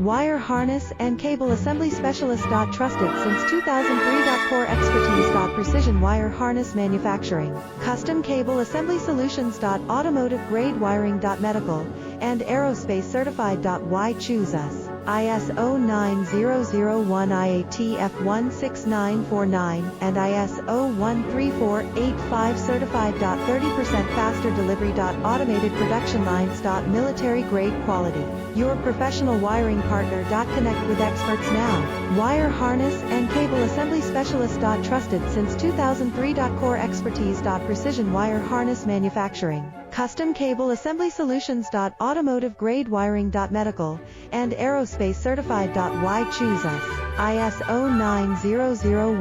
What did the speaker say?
Wire harness and cable assembly specialist. Trusted since 2003. Core expertise. Precision wire harness manufacturing, custom cable assembly solutions. Automotive grade wiring. Medical and aerospace certified. Why choose us? ISO 9001 IATF 16949 and ISO 13485 certified. 30% faster delivery. Automated production lines. Military grade quality. Your professional wiring partner. Connect with experts now. Wire harness and cable assembly specialist. Trusted since 2003. Core expertise. Precision wire harness manufacturing, custom cable assembly solutions. Automotive grade wiring. Medical and aerospace certified. Why choose us? ISO 9001